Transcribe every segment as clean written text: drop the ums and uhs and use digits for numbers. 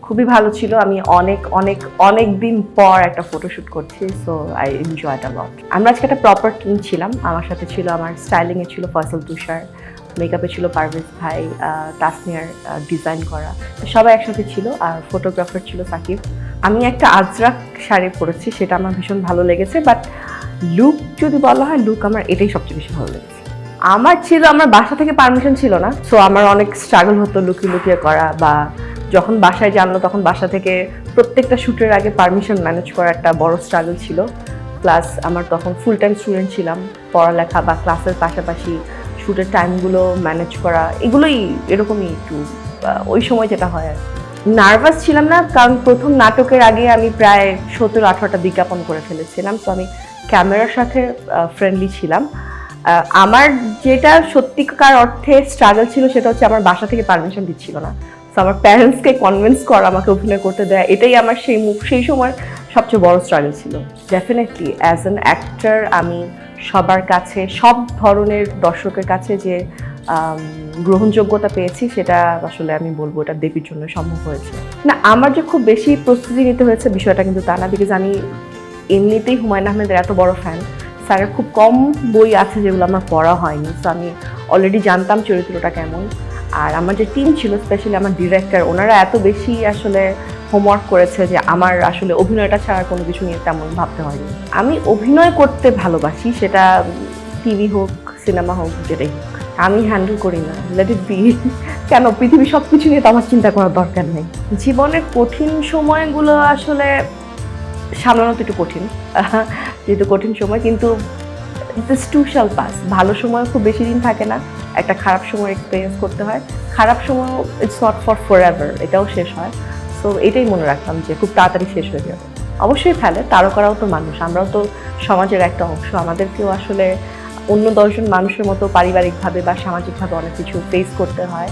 খুবই ভালো ছিল। আমি অনেক অনেক অনেক দিন পর একটা ফটোশুট করছি, সো আই এনজয়েড আ লট। আমরা আজকে একটা প্রপার টিম ছিলাম। আমার সাথে ছিল, আমার স্টাইলিংয়ে ছিল ফয়সাল তুষার, মেকআপে ছিল পারভেজ ভাই, তাসনিয়ার ডিজাইন করা, সবাই একসাথে ছিল। আর ফটোগ্রাফার ছিল সাকিব। আমি একটা আজরাক শাড়ি পরেছি, সেটা আমার ভীষণ ভালো লেগেছে। বাট লুক যদি বলা হয়, লুক আমার এটাই সবচেয়ে বেশি ভালো লেগেছে। আমার বাসা থেকে পারমিশন ছিল না, সো আমার অনেক স্ট্রাগল হতো লুকিয়ে লুকিয়ে করা, বা যখন বাসায় জানলো তখন বাসা থেকে প্রত্যেকটা শ্যুটের আগে পারমিশন ম্যানেজ করা একটা বড় স্ট্রাগল ছিল। প্লাস আমার তখন ফুল টাইম স্টুডেন্ট ছিলাম, পড়ালেখা বা ক্লাসের পাশাপাশি শ্যুটের টাইমগুলো ম্যানেজ করা, এগুলোই এরকমই একটু ওই সময় যেটা হয় আর নার্ভাস ছিলাম না, কারণ প্রথম নাটকের আগে আমি প্রায় 17-18টা বিজ্ঞাপন করে ফেলেছিলাম, তো আমি ক্যামেরার সাথে ফ্রেন্ডলি ছিলাম। আমার যেটা সত্যিকার অর্থে স্ট্রাগল ছিল সেটা হচ্ছে আমার বাসা থেকে পারমিশন দিচ্ছিল না। সো আমার প্যারেন্টসকে কনভিন্স করা আমাকে অভিনয় করতে দেয়, এটাই আমার সেই সময় সবচেয়ে বড় স্ট্রাগল ছিল। ডেফিনেটলি অ্যাজ অ্যান অ্যাক্টর আমি সবার কাছে, সব ধরনের দর্শকের কাছে যে গ্রহণযোগ্যতা পেয়েছি, সেটা আসলে আমি বলবো এটা দেবীর জন্য সম্ভব হয়েছে। না, আমার যে খুব বেশি প্রস্তুতি নিতে হয়েছে বিষয়টা কিন্তু তা না, বিকজ আমি এমনিতেই হুমায়ুন আহমেদের এত বড় ফ্যান। স্যারের খুব কম বই আছে যেগুলো আমার পড়া হয়নি, সো আমি অলরেডি জানতাম চরিত্রটা কেমন। আর আমার যে টিম ছিল, স্পেশালি আমার ডিরেক্টর, ওনারা এত বেশি আসলে হোমওয়ার্ক করেছে যে আমার আসলে অভিনয়টা ছাড়া কোনো কিছু নিয়ে তেমন ভাবতে হয়নি। আমি অভিনয় করতে ভালোবাসি, সেটা টিভি হোক, সিনেমা হোক, যেটাই হোক। আমি হ্যান্ডেল করি না, লেট ইট বি। কেন, পৃথিবী সব কিছু নিয়ে তো আমার চিন্তা করার দরকার নেই। জীবনের কঠিন সময়গুলো আসলে সামলানো তো একটু কঠিন, যেহেতু কঠিন সময়, কিন্তু দিস টু শ্যাল পাস। ভালো সময় খুব বেশি দিন থাকে না, একটা খারাপ সময় এক্সপিরিয়েন্স করতে হয়। খারাপ সময় ইটস নট ফর এভার, এটাও শেষ হয়। সো এটাই মনে রাখতাম যে খুব তাড়াতাড়ি শেষ হয়ে যাবে। অবশ্যই ফেলে, তারকারাও তো মানুষ, আমরাও তো সমাজের একটা অংশ, আমাদেরকেও আসলে অন্য 10জন মানুষের মতো পারিবারিকভাবে বা সামাজিকভাবে অনেক কিছু ফেস করতে হয়।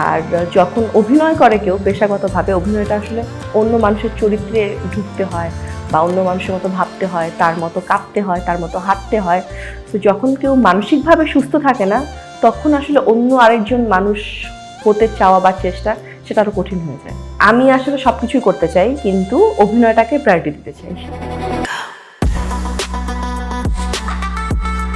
আর যখন অভিনয় করে কেউ পেশাগতভাবে, অভিনয়টা আসলে অন্য মানুষের চরিত্রে ঢুকতে হয় বা অন্য মানুষের মতো ভাবতে হয়, তার মতো কাঁপতে হয়, তার মতো হাঁটতে হয়। তো যখন কেউ মানসিকভাবে সুস্থ থাকে না, তখন আসলে অন্য আরেকজন মানুষ হতে চাওয়া বা চেষ্টা, সেটা আরও কঠিন হয়ে যায়। আমি আসলে সব কিছুই করতে চাই, কিন্তু অভিনয়টাকে প্রায়োরিটি দিতে চাই।